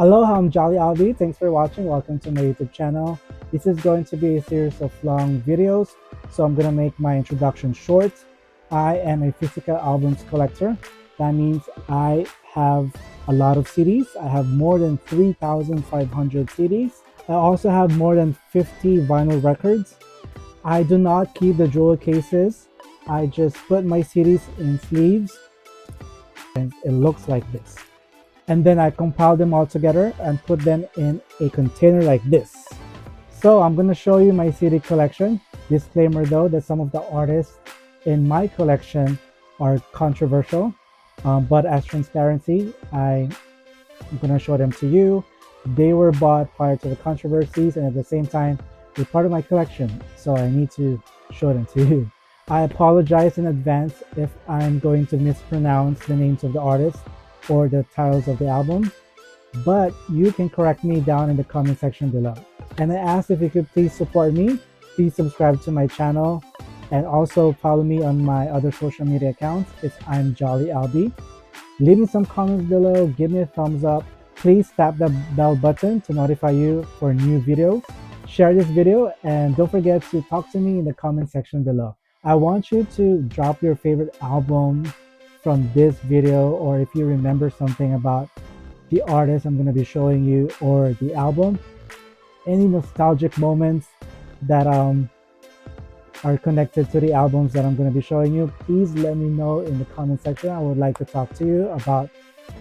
Aloha, I'm Jolly Albee. Thanks for watching. Welcome to my YouTube channel. This is going to be a series of long videos, so I'm going to make my introduction short. I am a physical albums collector. That means I have a lot of CDs. I have more than 3,500 CDs. I also have more than 50 vinyl records. I do not keep the jewel cases. I just put my CDs in sleeves and it looks like this. And then I compile them all together and put them in a container like this. So I'm going to show you my CD collection. Disclaimer though, that some of the artists in my collection are controversial, but as transparency, I'm going to show them to you. They were bought prior to the controversies, and at the same time, they're part of my collection, so I need to show them to you. I apologize in advance if I'm going to mispronounce the names of the artists or the titles of the album, but you can correct me down in the comment section below. And I ask if you could please support me. Please subscribe to my channel and also follow me on my other social media accounts. It's I'm Jolly Albee. Leave me some comments below, give me a thumbs up. Please tap the bell button to notify you for new videos. Share this video and don't forget to talk to me in the comment section below. I want you to drop your favorite album from this video, or if you remember something about the artist I'm going to be showing you or the album, any nostalgic moments that are connected to the albums that I'm going to be showing you, please let me know in the comment section. I would like to talk to you about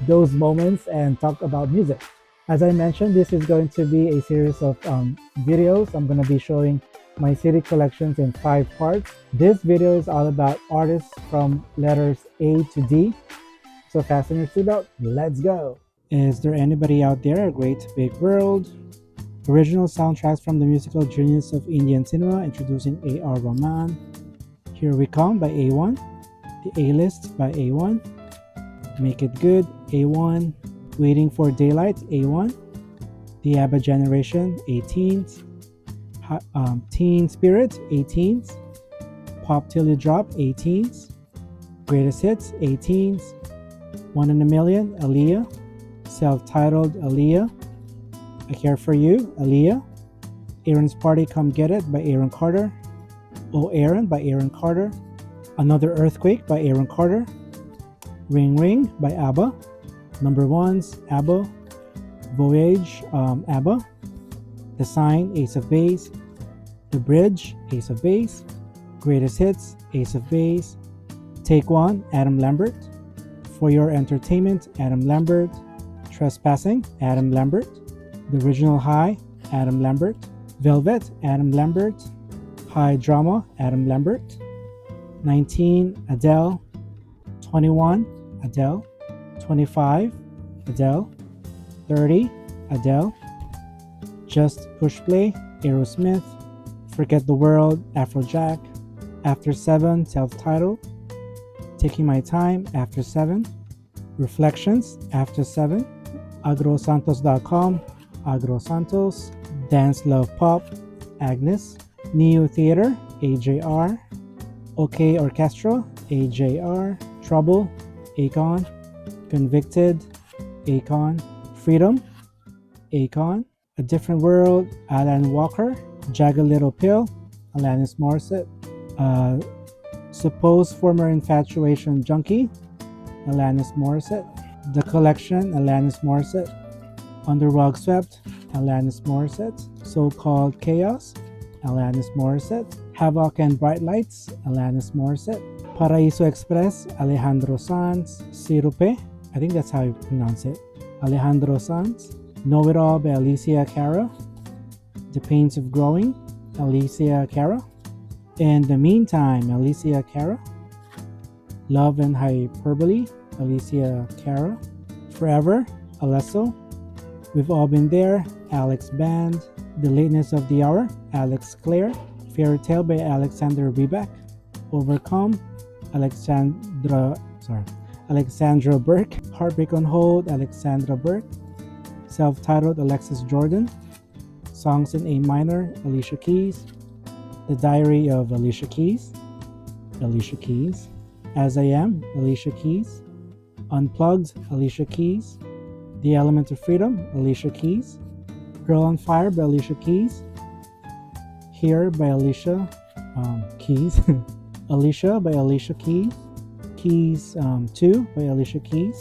those moments and talk about music. As I mentioned, this is going to be a series of videos. I'm going to be showing my CD collections in 5 parts. This video is all about artists from letters A to D. So fasten your seatbelt, let's go. Is there anybody out there? A great big world. Original soundtracks from the musical genius of Indian cinema, introducing A.R. Rahman. Here We Come by A1. The A-List by A1. Make It Good, A1. Waiting for Daylight, A1. The ABBA Generation, A-Teens. Teen Spirit, A-Teens. Pop Till You Drop, A-Teens. Greatest Hits, A-Teens. One in a Million, Aaliyah. Self-Titled, Aaliyah. I Care For You, Aaliyah. Aaron's Party, Come Get It by Aaron Carter. Oh Aaron by Aaron Carter. Another Earthquake by Aaron Carter. Ring Ring by ABBA. Number Ones, ABBA. Voyage, ABBA. The Sign, Ace of Base. The Bridge, Ace of Base. Greatest Hits, Ace of Base. Take One, Adam Lambert. For Your Entertainment, Adam Lambert. Trespassing, Adam Lambert. The Original High, Adam Lambert. Velvet, Adam Lambert. High Drama, Adam Lambert. 19, Adele. 21, Adele. 25, Adele. 30, Adele. Just Push Play, Aerosmith. Forget the World, Afrojack. After 7, Self-Titled. Taking My Time, After 7. Reflections, After 7. agrosantos.com, Agro Santos. Dance Love Pop, Agnes. Neo Theater, AJR. OK Orchestra, AJR. Trouble, Akon. Convicted, Akon. Freedom, Akon. A Different World, Alan Walker. Jagged Little Pill, Alanis Morissette. Supposed Former Infatuation Junkie, Alanis Morissette. The Collection, Alanis Morissette. Under Rug Swept, Alanis Morissette. So-Called Chaos, Alanis Morissette. Havoc and Bright Lights, Alanis Morissette. Paraíso Express, Alejandro Sanz. Sirupe, I think that's how you pronounce it, Alejandro Sanz. Know It All by Alicia Cara. The Pains of Growing, Alicia Cara. In the Meantime, Alicia Cara. Love and Hyperbole, Alicia Cara. Forever, Alesso. We've All Been There, Alex Band. The Lateness of the Hour, Alex Clare. Fairy Tale by Alexander Rybak. Overcome, Alexandra Burke. Heartbreak on Hold, Alexandra Burke. Self-Titled, Alexis Jordan. Songs in A Minor, Alicia Keys. The Diary of Alicia Keys, Alicia Keys. As I Am, Alicia Keys. Unplugged, Alicia Keys. The Element of Freedom, Alicia Keys. Girl on Fire by Alicia Keys. Here by Alicia Keys. Alicia by Alicia Keys. Keys 2 by Alicia Keys.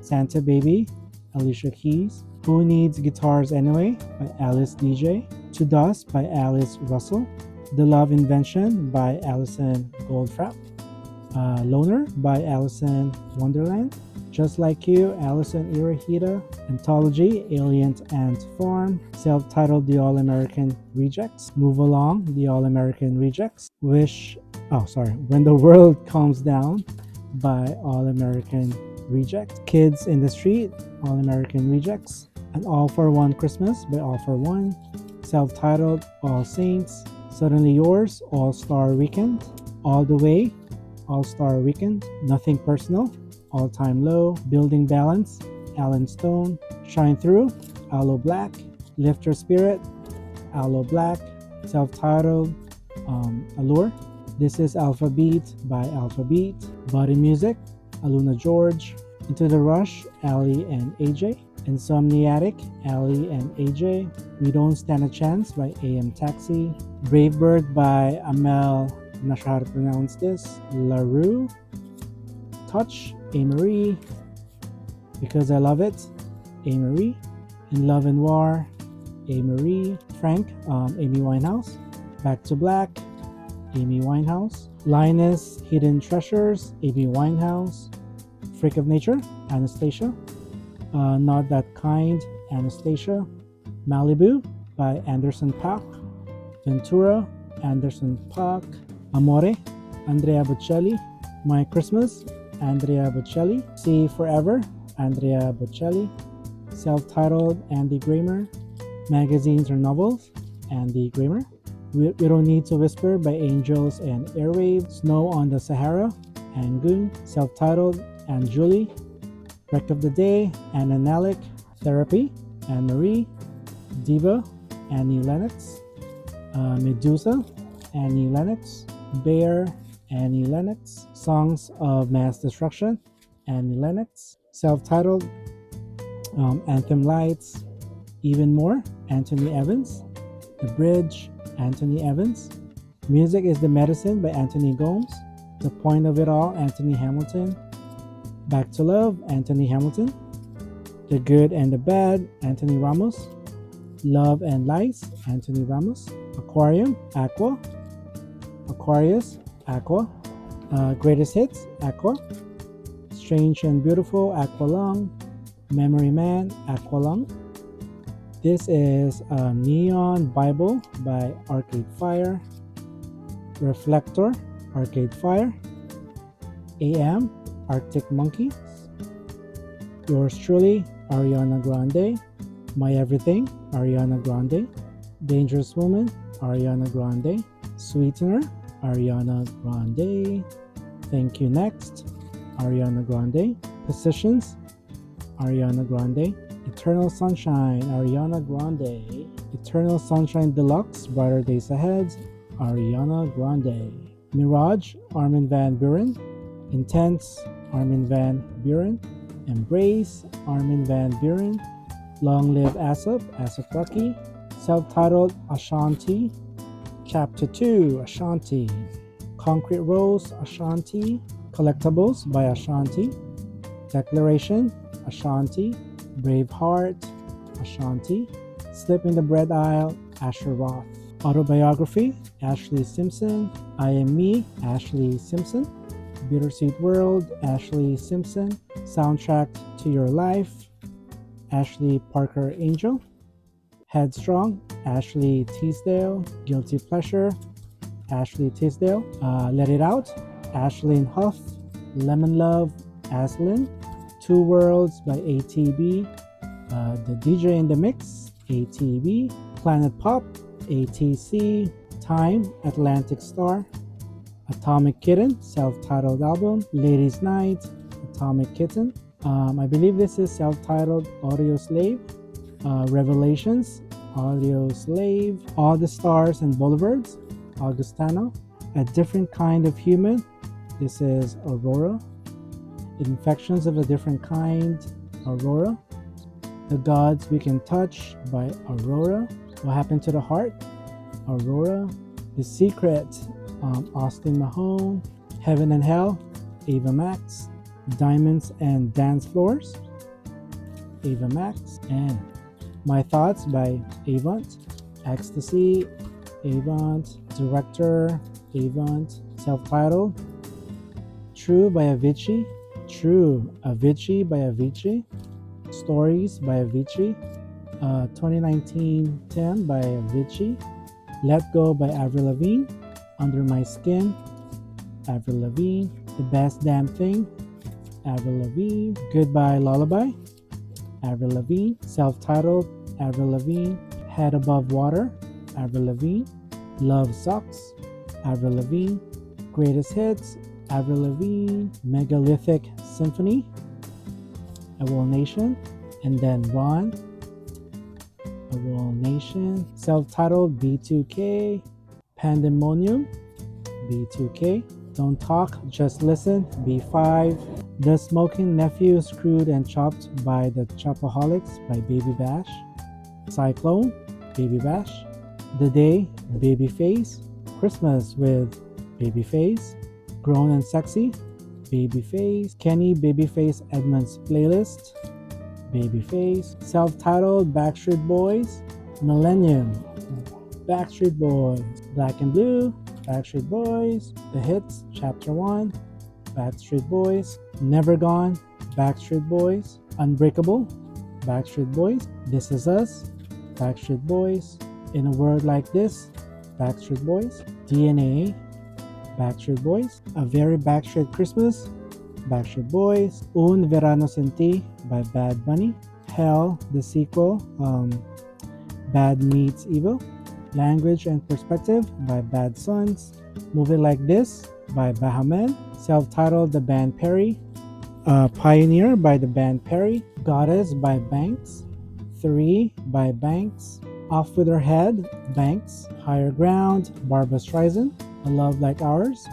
Santa Baby, Alicia Keys. Who Needs Guitars Anyway by Alice DJ. To Dust by Alice Russell. The Love Invention by Alison Goldfrapp. Loner by Alison Wonderland. Just Like You, Alison Irahita. Anthology, Alien Ant Farm. Self-titled The All-American Rejects. Move Along, The All-American Rejects. When the World Calms Down by All-American Rejects. Kids in the Street, All-American Rejects. An All for One Christmas by All for One. Self-titled All Saints. Suddenly Yours, All-Star Weekend. All the Way, All-Star Weekend. Nothing Personal, All Time Low. Building Balance, Alan Stone. Shine Through, Aloe Black. Lift Your Spirit, Aloe Black. Self-titled Allure. This is Alphabeat by Alphabeat. Body Music, Aluna George. Into the Rush, Ali and AJ. Insomniatic, Ali and AJ. We Don't Stand a Chance by AM Taxi. Brave Bird by Amel, I'm not sure how to pronounce this. LaRue. Touch, A. Because I Love It, A. In Love and War, A. Frank, Amy Winehouse. Back to Black, Amy Winehouse. Linus, Hidden Treasures, Amy Winehouse. Freak of Nature, Anastasia. Not That Kind, Anastasia. Malibu by Anderson .Paak. Ventura, Anderson .Paak. Amore, Andrea Bocelli. My Christmas, Andrea Bocelli. See Forever, Andrea Bocelli. Self-titled, Andy Grammer. Magazines or Novels, Andy Grammer. We Don't Need to Whisper by Angels and Airwaves. Snow on the Sahara, Angoon. Self-titled, Anne Julie. Wreck of the Day, Anna Nalick. Therapy, Anne Marie. Diva, Annie Lennox. Medusa, Annie Lennox. Bear, Annie Lennox. Songs of Mass Destruction, Annie Lennox. Self-titled, Anthem Lights. Even More, Anthony Evans. The Bridge, Anthony Evans. Music is the Medicine by Anthony Gomes. The Point of It All, Anthony Hamilton. Back to Love, Anthony Hamilton. The Good and the Bad, Anthony Ramos. Love and Lies, Anthony Ramos. Aquarium, Aqua. Aquarius, Aqua. Greatest Hits, Aqua. Strange and Beautiful, Aqualung. Memory Man, Aqualung. This is Neon Bible by Arcade Fire. Reflector, Arcade Fire. AM, Arctic Monkeys. Yours truly, Ariana Grande. My Everything, Ariana Grande. Dangerous Woman, Ariana Grande. Sweetener, Ariana Grande. Thank You Next, Ariana Grande. Positions, Ariana Grande. Eternal Sunshine, Ariana Grande. Eternal Sunshine Deluxe, Brighter Days Ahead, Ariana Grande. Mirage, Armin van Buuren. Intense, Armin van Buuren. Embrace, Armin van Buuren. Long Live Asap, Asap Rocky. Self-titled Ashanti. Chapter 2, Ashanti. Concrete Rose, Ashanti. Collectibles by Ashanti. Declaration, Ashanti. Brave Heart, Ashanti. Slip in the Bread Aisle, Asher Roth. Autobiography, Ashley Simpson. I Am Me, Ashley Simpson. Bittersweet World, Ashley Simpson. Soundtrack to Your Life, Ashley Parker Angel. Headstrong, Ashley Teasdale. Guilty Pleasure, Ashley Teasdale. Let It Out, Ashlyn Huff. Lemon Love, Aslyn. Two Worlds by ATB. The DJ in the Mix, ATB. Planet Pop, ATC. Time, Atlantic Star. Atomic Kitten, self-titled album. Ladies Night, Atomic Kitten. I believe this is self-titled Audio Slave. Revelations, Audio Slave. All the Stars and Boulevards, Augustano. A Different Kind of Human, this is Aurora. Infections of a Different Kind, Aurora. The Gods We Can Touch by Aurora. What Happened to the Heart? Aurora. The Secret, Austin Mahone. Heaven and Hell, Ava Max. Diamonds and Dance Floors, Ava Max. And My Thoughts by Avant. Ecstasy, Avant. Director, Avant. Self-titled, True by Avicii. True, Avicii by Avicii. Stories by Avicii. 2019 Tim by Avicii. Let Go by Avril Lavigne. Under My Skin, Avril Lavigne. The Best Damn Thing, Avril Lavigne. Goodbye Lullaby, Avril Lavigne. Self-titled, Avril Lavigne. Head Above Water, Avril Lavigne. Love Sucks, Avril Lavigne. Greatest Hits, Avril Lavigne. Megalithic Symphony, A Whole Nation. And then Ron, A Whole Nation. Self-titled, B2K. Pandemonium, B2K. Don't Talk, Just Listen, B5. The Smoking Nephew, Screwed and Chopped by the Chopaholics by Baby Bash. Cyclone, Baby Bash. The Day, Babyface. Christmas with Babyface. Grown and Sexy, Babyface. Kenny Babyface Edmonds Playlist, Babyface. Self-titled, Backstreet Boys. Millennium, Backstreet Boys. Black and Blue, Backstreet Boys. The Hits, Chapter 1, Backstreet Boys. Never Gone, Backstreet Boys. Unbreakable, Backstreet Boys. This Is Us, Backstreet Boys. In a World Like This, Backstreet Boys. DNA, Backstreet Boys. A Very Backstreet Christmas, Backstreet Boys. Un Verano Sin Ti by Bad Bunny. Hell, the sequel, Bad Meets Evil. Language and Perspective by Bad Sons. Movie Like This by Bahamen. Self-titled, The Band Perry. Pioneer by the Band Perry. Goddess by Banks. 3 by Banks. Off With Her Head, Banks. Higher Ground, Barbra Streisand. A Love Like Ours,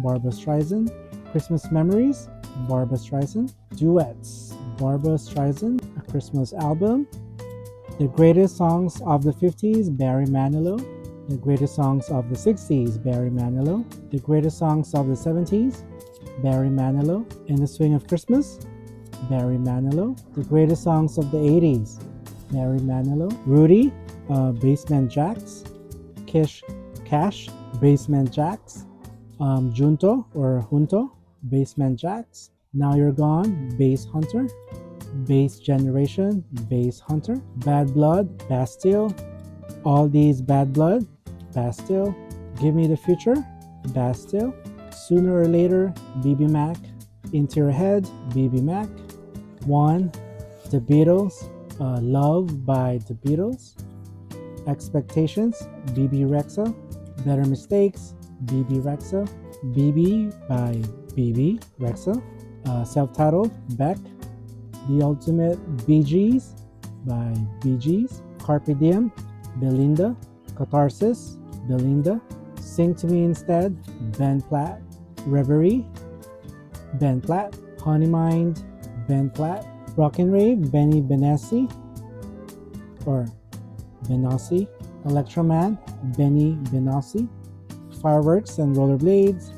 Barbra Streisand. Christmas Memories, Barbra Streisand. Duets, Barbra Streisand. A Christmas Album. The Greatest Songs of the 50s, Barry Manilow. The Greatest Songs of the 60s, Barry Manilow. The Greatest Songs of the 70s, Barry Manilow. In the Swing of Christmas, Barry Manilow. The Greatest Songs of the 80s, Barry Manilow. Rudy, Basement Jacks. Cash, Basement Jacks. Junto or Junto, Basement Jacks. Now You're Gone, Bass Hunter. Bass Generation, Bass Hunter. Bad Blood, Bastille. All These Bad Blood, Bastille. Give Me the Future, Bastille. Sooner or Later, BB Mac. Into Your Head, BB Mac. One, The Beatles, Love by The Beatles. Expectations, BB Rexa. Better Mistakes, BB Rexa. BB by BB Rexa. Self-titled, Beck. The Ultimate Bee Gees by Bee Gees. Carpe Diem, Belinda. Catharsis, Belinda. Sing to Me Instead, Ben Platt. Reverie, Ben Platt. Honey Mind, Ben Platt. Rock and Rave, Benny Benassi or Benassi. Electroman, Benny Benassi. Fireworks and Rollerblades,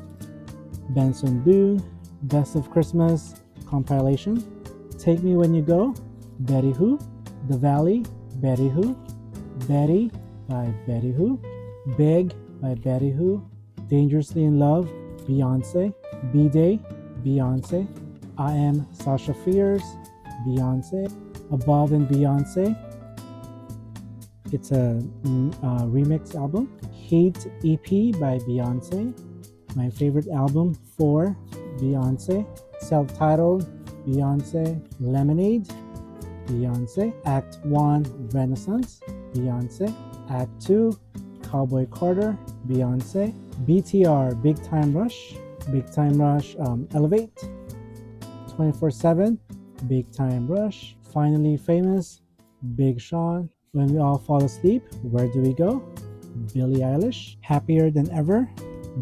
Benson Boone. Best of Christmas compilation. Take Me When You Go, Betty Who. The Valley, Betty Who. Betty by Betty Who. Big by Betty Who. Dangerously in Love, Beyonce. B-Day, Beyonce. I Am Sasha Fierce, Beyonce. Above and Beyonce. It's a remix album. Heat EP by Beyonce. My favorite album, 4, Beyonce. Self-titled, Beyonce. Lemonade, Beyonce. Act 1, Renaissance, Beyonce. Act 2, Cowboy Carter, Beyonce. BTR, Big Time Rush, Elevate. 24/7, Big Time Rush. Finally Famous, Big Sean. When We All Fall Asleep, Where Do We Go? Billie Eilish. Happier Than Ever,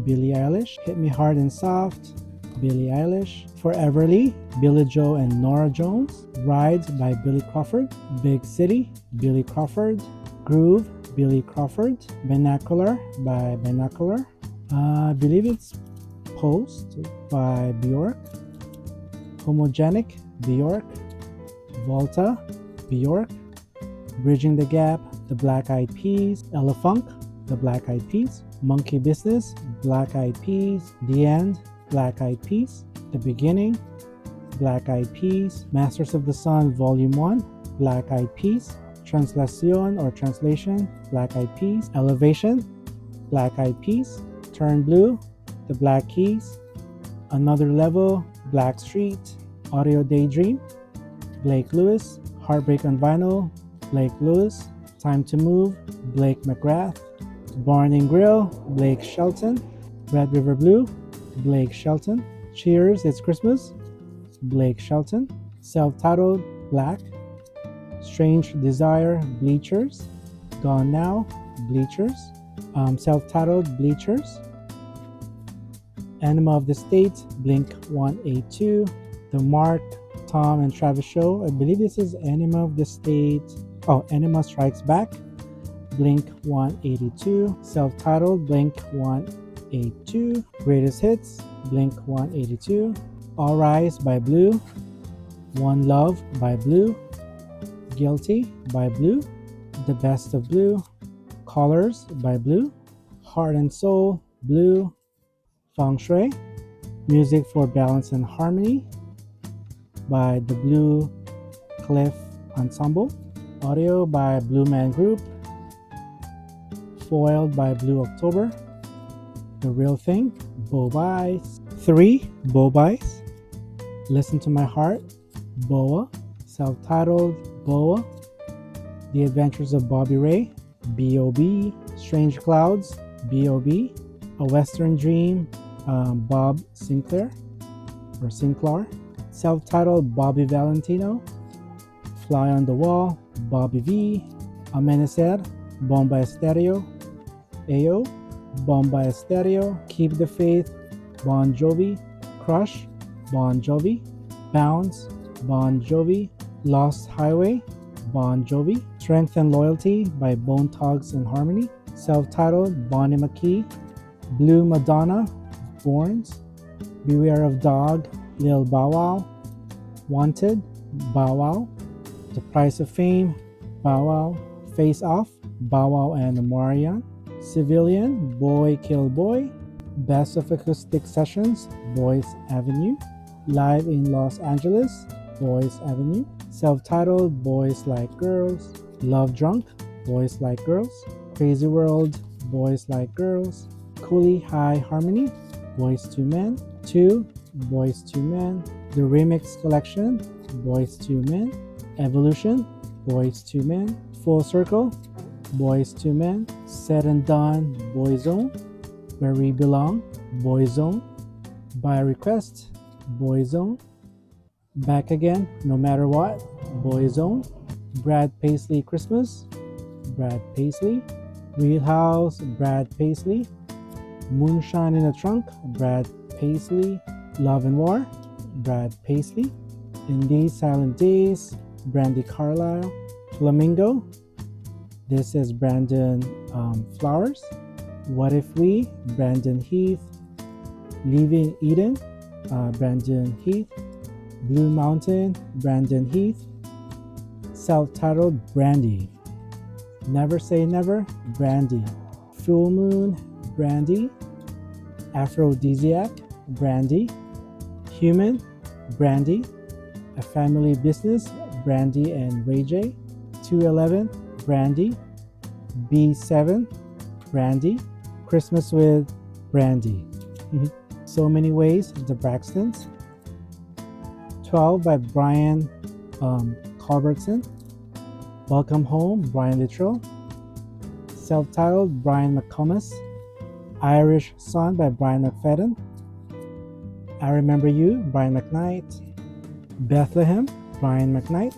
Billie Eilish. Hit Me Hard and Soft, Billie Eilish. Foreverly, Billy Joe and Nora Jones. Ride by Billy Crawford. Big City, Billy Crawford. Groove, Billy Crawford. Binocular by Binocular. I believe it's Post by Bjork. Homogenic, Bjork. Volta, Bjork. Bridging the Gap, The Black Eyed Peas. Elefunk, The Black Eyed Peas. Monkey Business, Black Eyed Peas. The End, Black Eyed Peas. The Beginning, Black Eyed Peas. Masters of the Sun, Volume 1, Black Eyed Peas. Translacion or Translation, Black Eyed Peas. Elevation, Black Eyed Peas. Turn Blue, The Black Keys. Another Level, Black Street. Audio Daydream, Blake Lewis. Heartbreak on Vinyl, Blake Lewis. Time to Move, Blake McGrath. Barn and Grill, Blake Shelton. Red River Blue, Blake Shelton. Cheers, It's Christmas, Blake Shelton. Self-titled, Black. Strange Desire, Bleachers. Gone Now, Bleachers. Self-titled, Bleachers. Enema of the State, Blink 182. The Mark, Tom and Travis Show, I believe this is Enema of the State. Oh, Enema Strikes Back, Blink 182. Self-titled, Blink 182. Greatest Hits, Blink 182. All Rise by Blue. One Love by Blue. Guilty by Blue. The Best of Blue. Colors by Blue. Heart and Soul, Blue. Feng Shui, Music for Balance and Harmony by the Blue Cliff Ensemble. Audio by Blue Man Group. Foiled by Blue October. The Real Thing, Bobies. 3, Bobies. Listen to My Heart, Boa. Self-titled, Boa. The Adventures of Bobby Ray, B.O.B. Strange Clouds, B.O.B. A Western Dream, Bob Sinclair or Sinclair. Self-titled, Bobby Valentino. Fly on the Wall, Bobby V. Amanecer, Bomba Estéreo. Ayo, Bomba Estéreo. Keep the Faith, Bon Jovi. Crush, Bon Jovi. Bounce, Bon Jovi. Lost Highway, Bon Jovi. Strength and Loyalty by Bone Thugs and Harmony. Self-titled, Bonnie McKee. Blue Madonna, Borns. Beware of Dog, Lil Bow Wow. Wanted, Bow Wow. The Price of Fame, Bow Wow. Face Off, Bow Wow and Omarion. Civilian, Boy Kill Boy. Best of Acoustic Sessions, Boys Avenue. Live in Los Angeles, Boys Avenue. Self-titled, Boys Like Girls. Love Drunk, Boys Like Girls. Crazy World, Boys Like Girls. Coolie High Harmony, Boys to Men. 2, Boys to Men. The Remix Collection, Boys to Men. Evolution, Boys to Men. Full Circle, Boys to Men. Said and Done, Boyzone. Where We Belong, Boyzone. By Request, Boyzone. Back Again, No Matter What, Boyzone. Brad Paisley Christmas, Brad Paisley. Real House, Brad Paisley. Moonshine in the Trunk, Brad Paisley. Love and War, Brad Paisley. In These Silent Days, Brandy Carlisle. Flamingo, this is Brandon Flowers. What If We, Brandon Heath. Leaving Eden, Brandon Heath. Blue Mountain, Brandon Heath. Self-titled, Brandy. Never Say Never, Brandy. Full Moon, Brandy. Aphrodisiac, Brandy. Human, Brandy. A Family Business, Brandy and Ray J. 211, Brandy. B7, Brandy. Christmas with Brandy. So Many Ways, The Braxtons. 12 by Brian Culbertson. Welcome Home, Brian Littrell. Self-titled, Brian McComas. Irish Son by Brian McFadden. I Remember You, Brian McKnight. Bethlehem, Brian McKnight.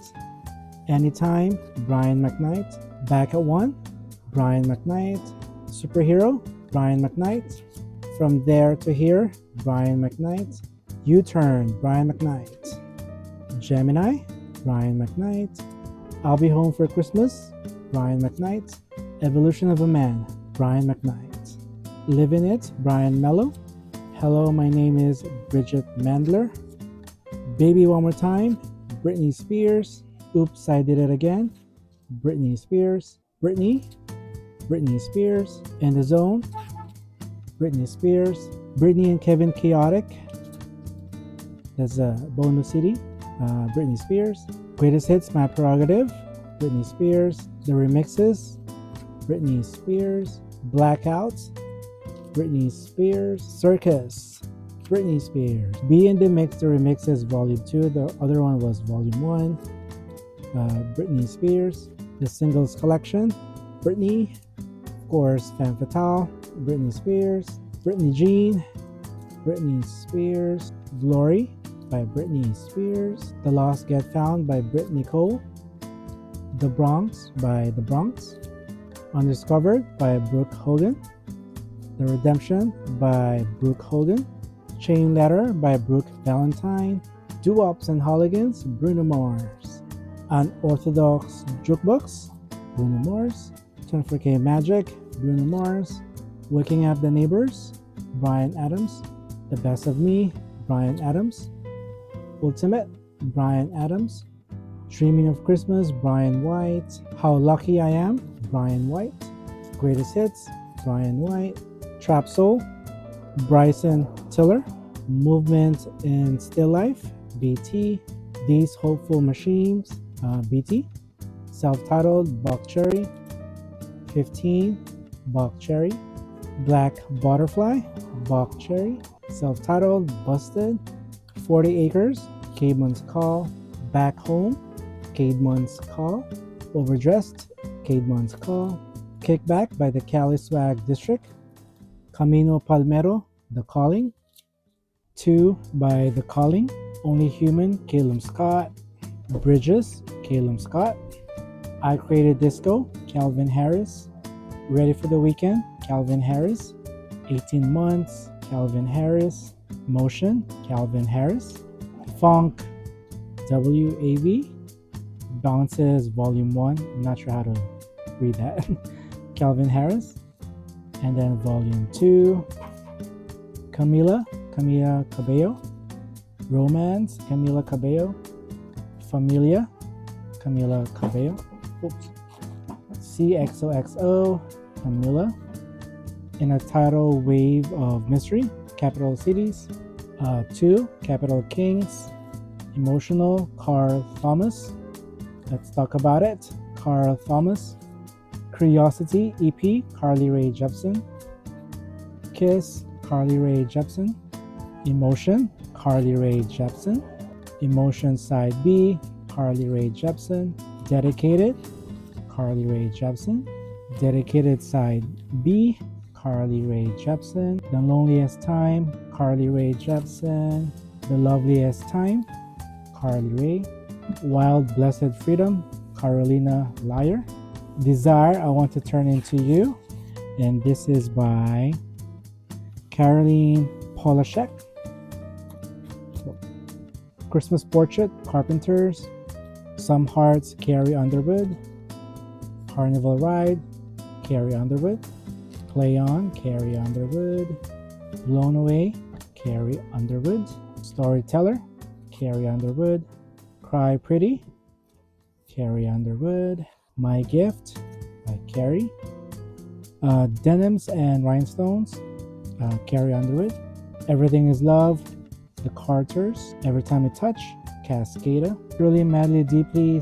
Anytime, Brian McKnight. Back at One, Brian McKnight. Superhero, Brian McKnight. From There to Here, Brian McKnight. U-Turn, Brian McKnight. Gemini, Brian McKnight. I'll Be Home for Christmas, Brian McKnight. Evolution of a Man, Brian McKnight. Live in It, Brian Mello. Hello, my name is Bridget Mandler. Baby One More Time, Britney Spears. Oops, I Did It Again, Britney Spears. Britney Spears. In the Zone, Britney Spears. Britney and Kevin Chaotic, that's a bonus CD, Britney Spears. Greatest Hits, My Prerogative, Britney Spears. The Remixes, Britney Spears. Blackouts, Britney Spears. Circus, Britney Spears. Be in the Mix, The Remixes, Volume 2. The other one was Volume 1. Britney Spears. The Singles Collection, Britney. Of course, Femme Fatale, Britney Spears. Britney Jean, Britney Spears. Glory by Britney Spears. The Lost Get Found by Britney Cole. The Bronx by The Bronx. Undiscovered by Brooke Hogan. The Redemption by Brooke Hogan. Chain Letter by Brooke Valentine. Doo-Wops and Hooligans, Bruno Mars. Unorthodox Jukebox, Bruno Mars. 24K Magic, Bruno Mars. Waking Up the Neighbors, Bryan Adams. The Best of Me, Bryan Adams. Ultimate, Bryan Adams. Dreaming of Christmas, Brian White. How Lucky I Am, Brian White. Greatest Hits, Brian White. Trap Soul, Bryson Tiller. Movement in Still Life, BT. These Hopeful Machines, BT. Self-titled, Buck Cherry. 15, Buck Cherry. Black Butterfly, Buck Cherry. Self-titled, Busted. 40 Acres, Cademon's Call. Back Home, Cademon's Call. Overdressed, Cademon's Call. Kickback by the Cali Swag District. Camino Palmero, The Calling. 2 by The Calling. Only Human, Calum Scott. Bridges, Calum Scott. I Created Disco, Calvin Harris. Ready for the Weekend, Calvin Harris. 18 Months, Calvin Harris. Motion, Calvin Harris. Funk, WAV. Bounces, Volume 1. I'm not sure how to read that. Calvin Harris. And then Volume 2. Camila Cabello. Romance, Camila Cabello. Familia, Camila Cabello. Oops. CXOXO, Camila. In a tidal wave of mystery, Capital Cities. 2, Capital Kings. Emotional, Carl Thomas. Let's talk about it. Carl Thomas. Curiosity, EP, Carly Rae Jepsen. Kiss, Carly Rae Jepsen. Emotion, Carly Rae Jepsen. Emotion Side B, Carly Rae Jepsen. Dedicated, Carly Rae Jepsen. Dedicated Side B, Carly Rae Jepsen. The Loneliest Time, Carly Rae Jepsen. The Loveliest Time, Carly Rae. Wild Blessed Freedom, Carolina Liar. Desire, I Want to Turn Into You, and this is by Caroline Polashek. Christmas Portrait, Carpenters. Some Hearts, Carrie Underwood. Carnival Ride, Carrie Underwood. Play On, Carrie Underwood. Blown Away, Carrie Underwood. Storyteller, Carrie Underwood. Cry Pretty, Carrie Underwood. My Gift by Carrie. Denims and Rhinestones, Carrie Underwood. Everything Is Love, The Carters. Every Time You Touch, Cascada. Truly Madly Deeply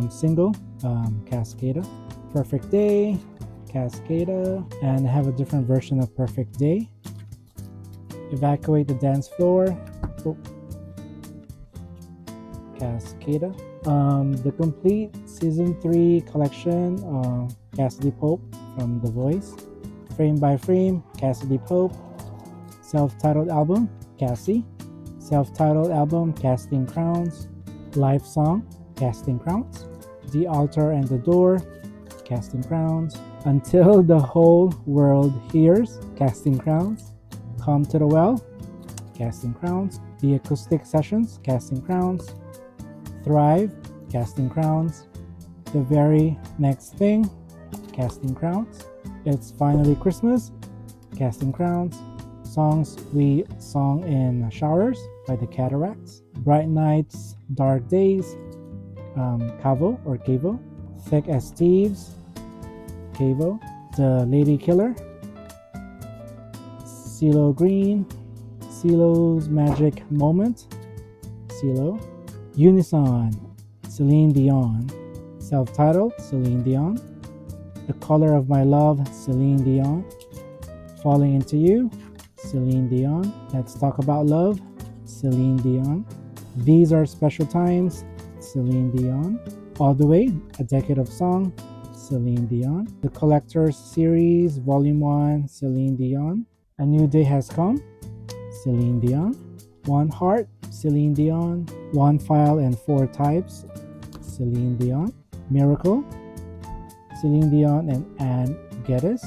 single, Cascada. Perfect Day, Cascada. And I have a different version of Perfect Day. Evacuate the Dance Floor, Cascada. The complete season 3 collection, Cassidy Pope from The Voice. Frame by Frame, Cassidy Pope. Self-titled album, Cassie. Self-titled album, Casting Crowns. Live song, Casting Crowns. The Altar and the Door, Casting Crowns. Until the Whole World Hears, Casting Crowns. Come to the Well, Casting Crowns. The Acoustic Sessions, Casting Crowns. Thrive, Casting Crowns. The Very Next Thing, Casting Crowns. It's Finally Christmas, Casting Crowns. Songs We Sung in Showers by the Cataracts. Bright Nights, Dark Days, Cavo or Cavo. Thick as Thieves, Cavo. The Lady Killer, CeeLo Green. CeeLo's Magic Moment, CeeLo. Unison, Celine Dion. Self-titled, Celine Dion. The Color of My Love, Celine Dion. Falling Into You, Celine Dion. Let's Talk About Love, Celine Dion. These Are Special Times, Celine Dion. All the Way, A Decade of Song, Celine Dion. The Collector's Series, Volume 1, Celine Dion. A New Day Has Come, Celine Dion. One Heart, Celine Dion. One File and Four Types, Celine Dion. Miracle, Celine Dion and Anne Geddes.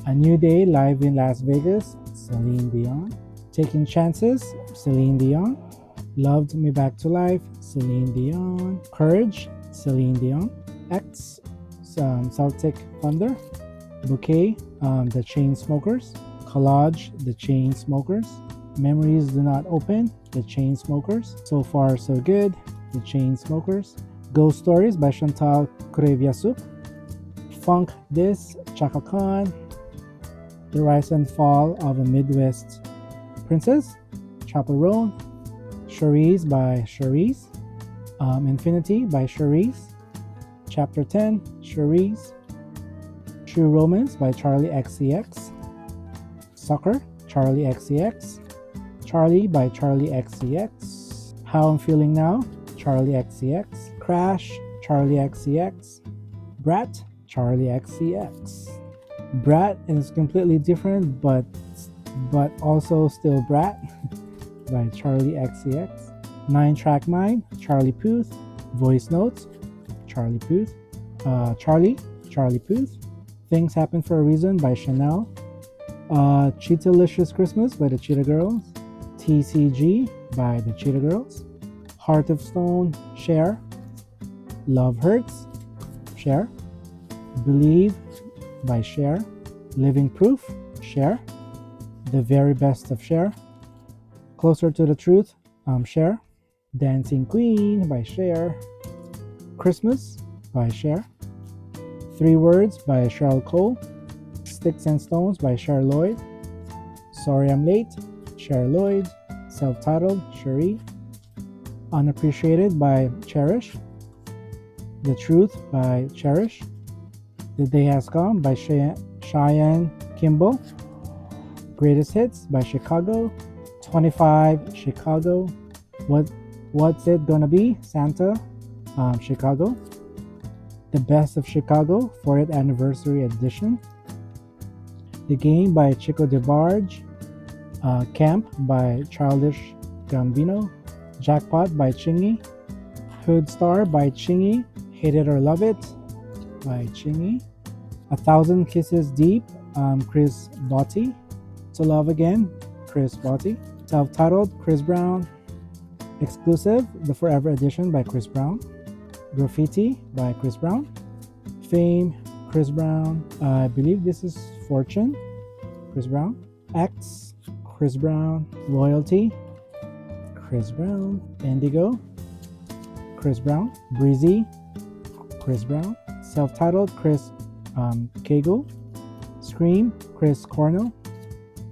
A New Day live in Las Vegas, Celine Dion. Taking Chances, Celine Dion. Loved Me Back to Life, Celine Dion. Courage, Celine Dion. X, Celtic Thunder. Bouquet, The Chainsmokers. Collage, The Chainsmokers. Memories Do Not Open, The Chainsmokers. So Far So Good, The Chainsmokers. Ghost Stories by Chantal Kreviasuk. Funk This, Chaka Khan. The Rise and Fall of a Midwest Princess, Chappell Roan. Cherise by Cherise. Infinity by Cherise. Chapter 10, Cherise. True Romance by Charlie XCX. Sucker, Charlie XCX. Charlie by Charlie XCX. How I'm Feeling Now, Charlie XCX. Crash, Charlie XCX. Brat, Charlie XCX. Brat is completely different, but also still Brat by Charlie XCX. 9-Track Mind, Charlie Puth. Voice Notes, Charlie Puth. Charlie Puth. Things Happen for a Reason by Chanel. Cheetah-licious Christmas by the Cheetah Girls. TCG by the Cheetah Girls. Heart of Stone, Cher. Love Hurts, Cher. Believe by Cher. Living Proof, Cher. The Very Best of Cher. Closer to the Truth, Cher. Dancing Queen by Cher. Christmas by Cher. 3 Words by Cheryl Cole. Sticks and Stones by Cher Lloyd. Sorry I'm Late, Cher Lloyd. Self-titled, Cherie. Unappreciated by Cherish. The Truth by Cherish. The Day Has Come by Cheyenne Kimball. Greatest Hits by Chicago. 25 Chicago. What's It Gonna Be? Santa, Chicago. The Best of Chicago 4th Anniversary Edition. The Game by Chico DeBarge. Camp by Childish Gambino. Jackpot by Chingy. Hood Star by Chingy. Hate It or Love It by Chingy. 1,000 Kisses Deep, Chris Botti. To Love Again, Chris Botti. Self-titled, Chris Brown. Exclusive, The Forever Edition by Chris Brown. Graffiti by Chris Brown. Fame, Chris Brown. I believe this is Fortune, Chris Brown. X, Chris Brown. Loyalty, Chris Brown. Indigo, Chris Brown. Breezy, Chris Brown. Self-titled, Chris Cagle. Scream, Chris Cornell.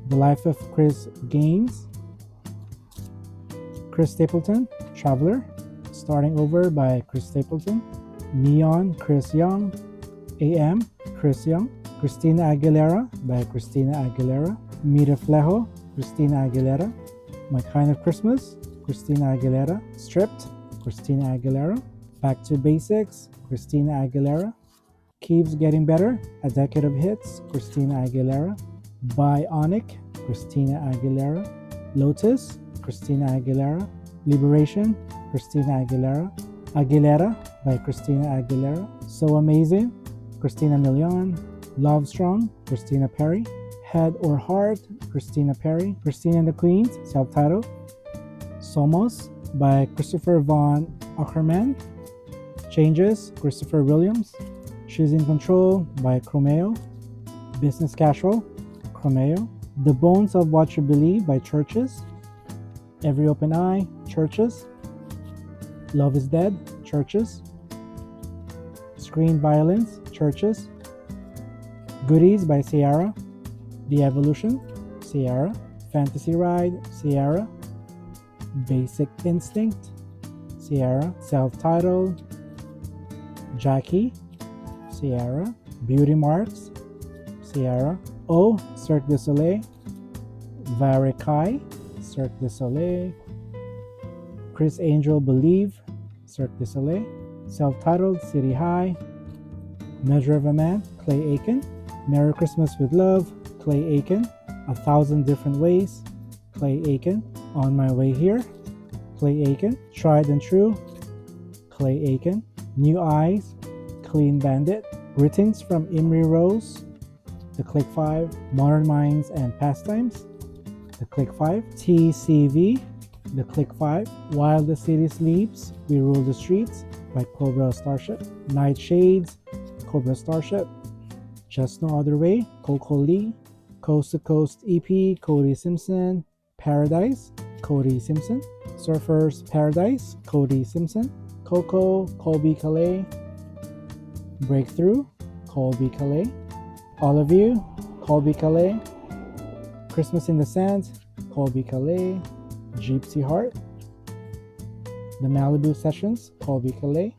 The Life of Chris Gaines, Chris Stapleton. Traveler, Starting Over by Chris Stapleton. Neon, Chris Young. AM, Chris Young. Christina Aguilera by Christina Aguilera. Mira Flejo, Christina Aguilera. My Kind of Christmas, Christina Aguilera. Stripped, Christina Aguilera. Back to Basics, Christina Aguilera. Keeps Getting Better, A Decade of Hits, Christina Aguilera. Bionic, Christina Aguilera. Lotus, Christina Aguilera. Liberation, Christina Aguilera. Aguilera by Christina Aguilera. So Amazing, Christina Milian. Love Strong, Christina Perry. Head or Heart, Christina Perry. Christina and the Queens, self-titled. Somos by Christopher Von Ackerman. Changes, Christopher Williams. She's in Control by Chromeo. Business Casual, Chromeo. The Bones of What You Believe by Churches. Every Open Eye, Churches. Love is Dead, Churches. Screen Violence, Churches. Goodies by Ciara. The Evolution, Ciara. Fantasy Ride, Ciara. Basic Instinct, Ciara. Self-Titled, Jackie, Ciara. Beauty Marks, Ciara. O, Cirque du Soleil. Varikai, Cirque du Soleil. Chris Angel Believe, Cirque du Soleil. Self-Titled, City High. Measure of a Man, Clay Aiken. Merry Christmas with Love, Clay Aiken. 1,000 Different Ways, Clay Aiken. On My Way Here, Clay Aiken. Tried and True, Clay Aiken. New Eyes, Clean Bandit. Greetings from Imri Rose, The Click 5. Modern Minds and Pastimes, The Click 5. TCV, The Click 5. While the City Sleeps, We Rule the Streets by Cobra Starship. Night Shades, Cobra Starship. Just No Other Way, Coco Lee. Coast to Coast EP, Cody Simpson. Paradise, Cody Simpson. Surfers Paradise, Cody Simpson. Coco, Colby Calais. Breakthrough, Colby Calais. All of You, Colby Calais. Christmas in the Sands, Colby Calais. Gypsy Heart. The Malibu Sessions, Colby Calais.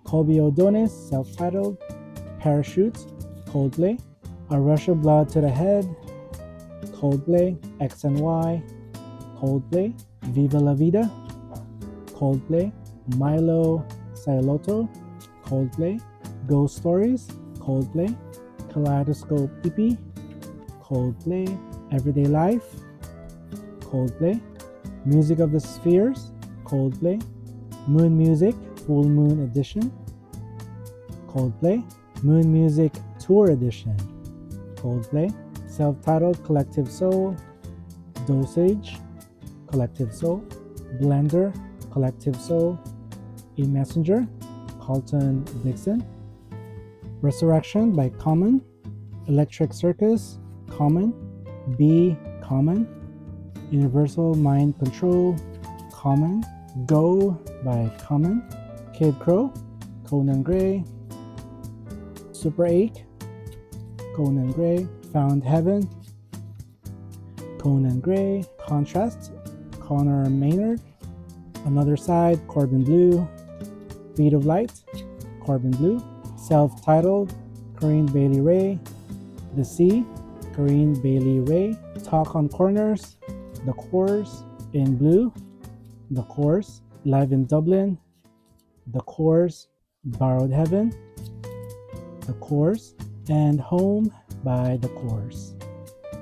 Colby O'Donis, self-titled. Parachutes, Coldplay. A Rush of Blood to the Head, Coldplay. X and Y, Coldplay. Viva La Vida, Coldplay. Milo Sailoto, Coldplay. Ghost Stories, Coldplay. Kaleidoscope EP, Coldplay. Everyday Life, Coldplay. Music of the Spheres, Coldplay. Moon Music, Full Moon Edition, Coldplay. Moon Music Tour Edition, Coldplay. Self-Titled, Collective Soul. Dosage, Collective Soul. Blender, Collective Soul. A Messenger, Carlton Dixon. Resurrection by Common. Electric Circus, Common. Be Common. Universal Mind Control, Common. Go by Common. Kid Crow, Conan Gray. Super Ache, Conan Gray. Found Heaven, Conan Gray. Contrast, Connor Maynard. Another Side, Corbin Bleu. Beat of Light, Corbin Bleu. Self-Titled, Corinne Bailey Ray. The Sea, Corinne Bailey Ray. Talk on Corners, The Course. In Blue, The Course. Live in Dublin, The Course. Borrowed Heaven, The Course. And Home by The Course.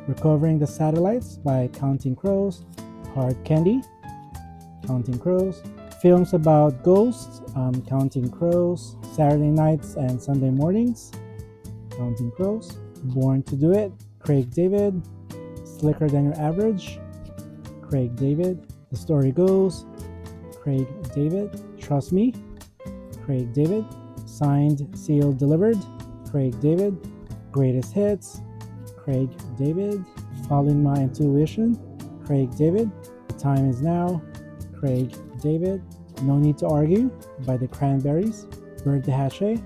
Recovering the Satellites by Counting Crows. Hard Candy, Counting Crows. Films about ghosts, Counting Crows. Saturday Nights and Sunday Mornings, Counting Crows. Born to Do It, Craig David. Slicker Than Your Average, Craig David. The Story Goes, Craig David. Trust Me, Craig David. Signed, Sealed, Delivered, Craig David. Greatest Hits, Craig David. Following My Intuition, Craig David. The Time Is Now, Craig David. No Need to Argue by The Cranberries, Bird the Hatchet,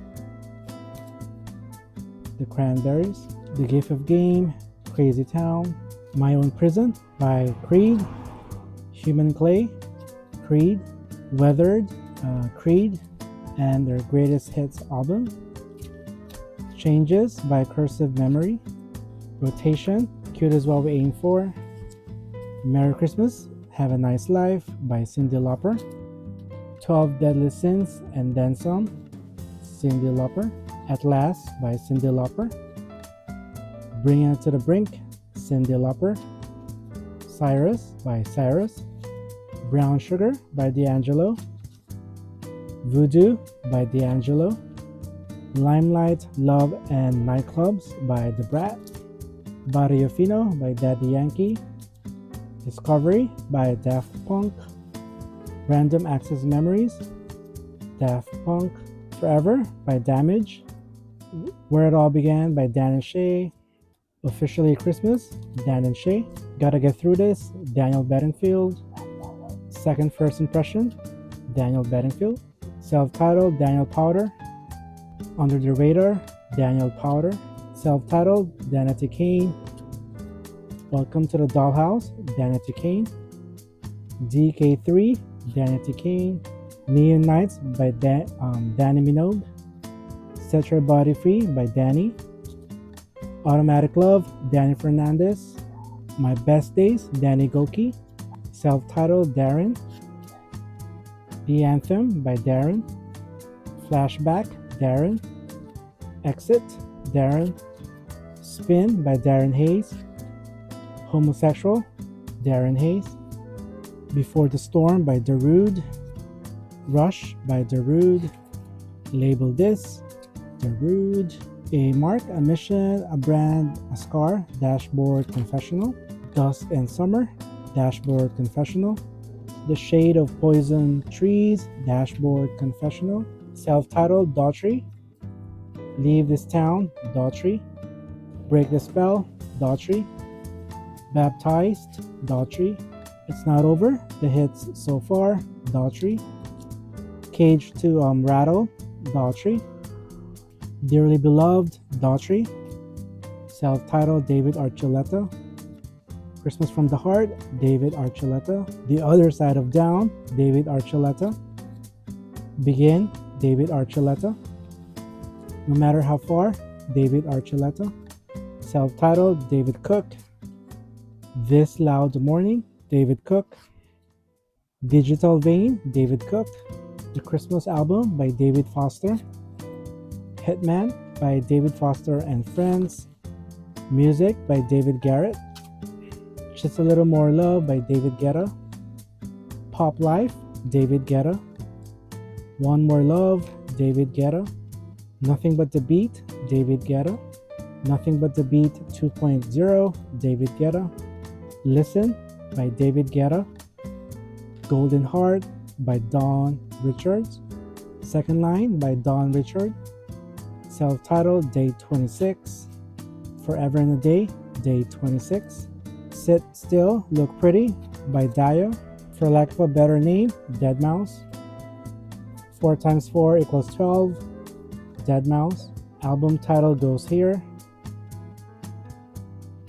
The Cranberries. The Gift of Game, Crazy Town. My Own Prison by Creed. Human Clay, Creed. Weathered, Creed, and their Greatest Hits album. Changes by Cursive Memory. Rotation, Cute Is What We Aim For. Merry Christmas, Have a Nice Life by Cyndi Lauper. 12 Deadly Sins and Then Some, Cyndi Lauper. At Last by Cyndi Lauper. Bringing It to the Brink, Cyndi Lauper. Cyrus by Cyrus. Brown Sugar by D'Angelo. Voodoo by D'Angelo. Limelight, Love and Nightclubs by The Brat. Barrio Fino by Daddy Yankee, Discovery by Daft Punk, Random Access Memories, Daft Punk, Forever by Damage, Where It All Began by Dan and Shay, Officially Christmas, Dan and Shay, Gotta Get Through This, Daniel Bedingfield, Second First Impression, Daniel Bedingfield, Self-Titled, Daniel Powder, Under the Radar, Daniel Powder, Self-Titled, Danity Kane, Welcome to the Dollhouse, Danity Kane, DK3, Danity Kane, Neon Nights by Danny Minogue, Set Your Body Free by Danny, Automatic Love, Danny Fernandez, My Best Days, Danny Goki, Self-Titled, Darren, The Anthem by Darren, Flashback, Darren, Exit, Darren, Spin by Darren Hayes, Homosexual, Darren Hayes, Before the Storm by Darude, Rush by Darude, Label This, Darude, A Mark, A Mission, A Brand, A Scar, Dashboard Confessional, Dusk and Summer, Dashboard Confessional, The Shade of Poison Trees, Dashboard Confessional, Self-Titled, Daughtry, Leave This Town, Daughtry, Break the Spell, Daughtry, Baptized, Daughtry, It's Not Over, The Hits So Far, Daughtry, Cage to Rattle, Daughtry, Dearly Beloved, Daughtry, Self-Titled, David Archuleta, Christmas from the Heart, David Archuleta, The Other Side of Down, David Archuleta, Begin, David Archuleta, No Matter How Far, David Archuleta, Self-Titled, David Cook, This Loud Morning, David Cook, Digital Vein, David Cook, The Christmas Album by David Foster, Hitman by David Foster and Friends, Music by David Garrett, Just a Little More Love by David Guetta, Pop Life, David Guetta, One More Love, David Guetta, Nothing But the Beat, David Guetta, Nothing But the Beat 2.0, David Guetta, Listen by David Guetta, Golden Heart by Dawn Richards, Second Line by Dawn Richard, Self-Titled, Day 26, Forever and a Day, Day 26, Sit Still, Look Pretty by Dio, For Lack of a Better Name, Deadmau5, 4 times 4 equals 12, Deadmau5, album title goes here,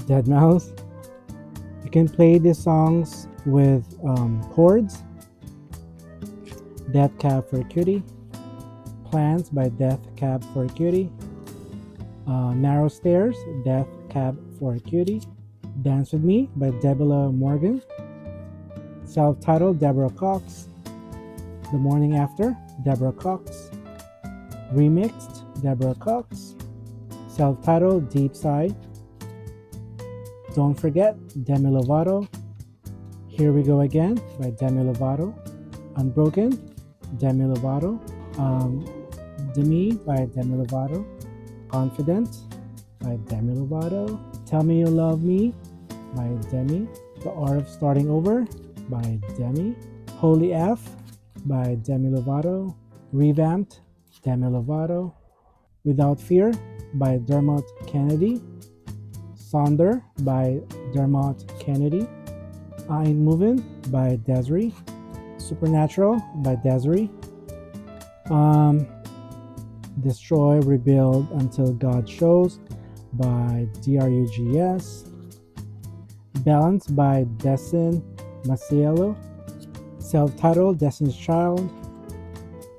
Deadmau5. You can play these songs with chords, Death Cab for a Cutie, Plans by Death Cab for a Cutie, Narrow Stairs, Death Cab for a Cutie, Dance With Me by Debula Morgan, Self-Titled, Deborah Cox, The Morning After, Deborah Cox, Remixed, Deborah Cox, Self-Titled, Deep Side, Don't Forget, Demi Lovato, Here We Go Again by Demi Lovato, Unbroken, Demi Lovato, Demi by Demi Lovato, Confident by Demi Lovato, Tell Me You Love Me by Demi, The Art of Starting Over by Demi, Holy F by Demi Lovato, Revamped, Demi Lovato, Without Fear by Dermot Kennedy, Sonder by Dermot Kennedy, I Ain't Movin' by Desiree, Supernatural by Desiree, Destroy, Rebuild Until God Shows by DRUGS, Balance by Destin Maciello, Self-Titled, Destiny's Child,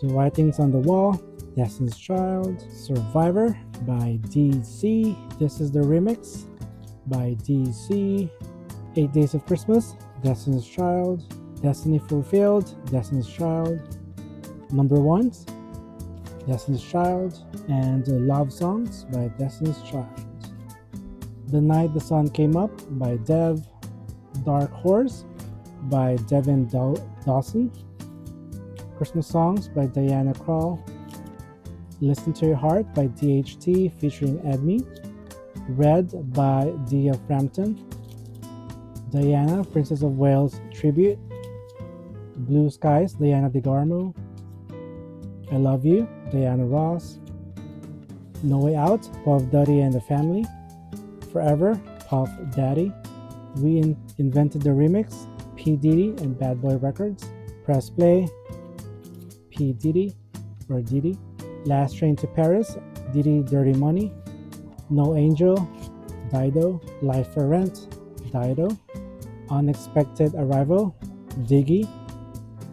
The Writings on the Wall, Destiny's Child, Survivor by DC, This Is the Remix by DC, 8 Days of Christmas, Destiny's Child, Destiny Fulfilled, Destiny's Child, Number Ones, Destiny's Child, and Love Songs by Destiny's Child. The Night the Sun Came Up by Dev, Dark Horse by Devin Dawson, Christmas Songs by Diana Krall, Listen to Your Heart by DHT featuring Edme, Red by Dia Frampton. Diana, Princess of Wales Tribute. Blue Skies, Diana DeGarmo. I Love You, Diana Ross. No Way Out, Puff Daddy and the Family. Forever, Puff Daddy. We Invented the Remix, P. Diddy and Bad Boy Records. Press Play, P. Diddy or Diddy. Last Train to Paris, Diddy Dirty Money. No Angel, Dido. Life for Rent, Dido. Unexpected Arrival, Diggy.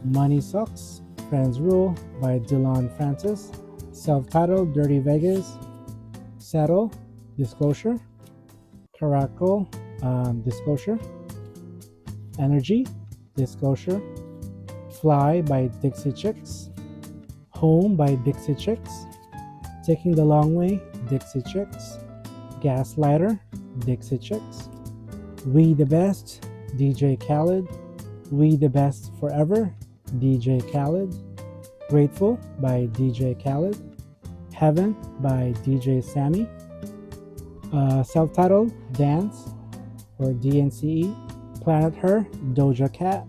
Money Sucks, Friends Rule by Dylan Francis. Self-titled, Dirty Vegas. Settle, Disclosure. Caracol, Disclosure. Energy, Disclosure. Fly by Dixie Chicks. Home by Dixie Chicks. Taking the Long Way, Dixie Chicks. Gaslighter, Dixie Chicks. We the Best, DJ Khaled. We the Best Forever, DJ Khaled. Grateful by DJ Khaled. Heaven by DJ Sammy. Self-titled, Dance or DNCE. Planet Her, Doja Cat.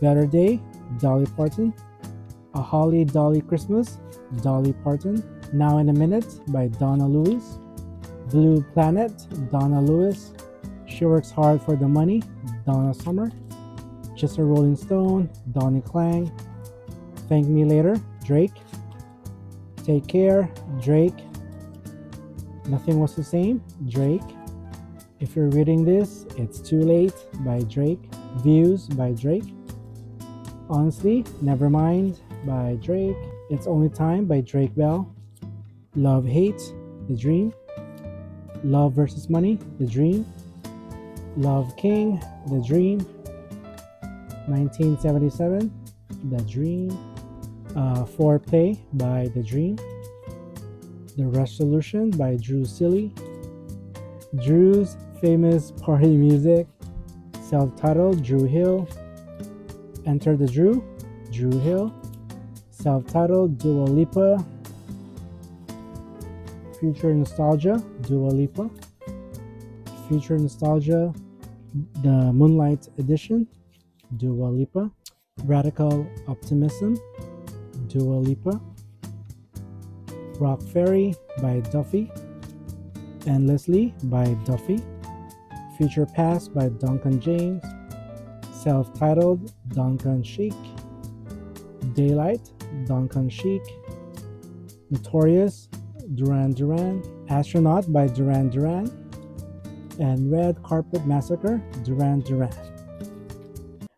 Better Day, Dolly Parton. A Holly Dolly Christmas, Dolly Parton. Now in a Minute by Donna Lewis. Blue Planet, Donna Lewis. She Works Hard for the Money, Donna Summer. Just a Rolling Stone, Donnie Klang. Thank Me Later, Drake. Take Care, Drake. Nothing Was the Same, Drake. If you're reading this, It's Too Late by Drake. Views by Drake. Honestly, Nevermind by Drake. It's Only Time by Drake Bell. Love Hate, The Dream. Love versus Money, The Dream. Love King, The Dream. 1977, The Dream. Foreplay by The Dream. The Resolution by Drew Silly. Drew's Famous Party Music. Self-titled, Drew Hill. Enter the Drew, Drew Hill. Self-titled, Dua Lipa. Future Nostalgia, Dua Lipa. Future Nostalgia, the Moonlight Edition, Dua Lipa. Radical Optimism, Dua Lipa. Rock Ferry by Duffy. Endlessly by Duffy. Future Past by Duncan James. Self-titled, Duncan Sheik. Daylight, Duncan Sheik. Notorious, Duran Duran. Astronaut by Duran Duran. And Red Carpet Massacre, Duran Duran.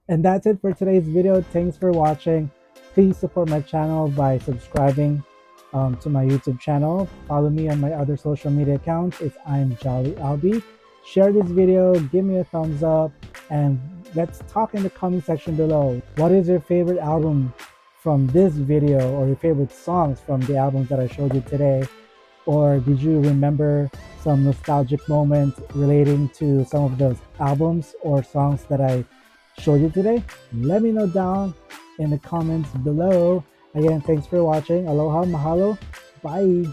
And that's it for today's video. Thanks for watching. Please support my channel by subscribing to my YouTube channel. Follow me on my other social media accounts. It's I'm Jolly Albee. Share this video, give me a thumbs up, and let's talk in the comment section below. What is your favorite album from this video, or your favorite songs from the albums that I showed you today? Or did you remember some nostalgic moments relating to some of those albums or songs that I showed you today? Let me know down in the comments below. Again, thanks for watching. Aloha, mahalo, bye.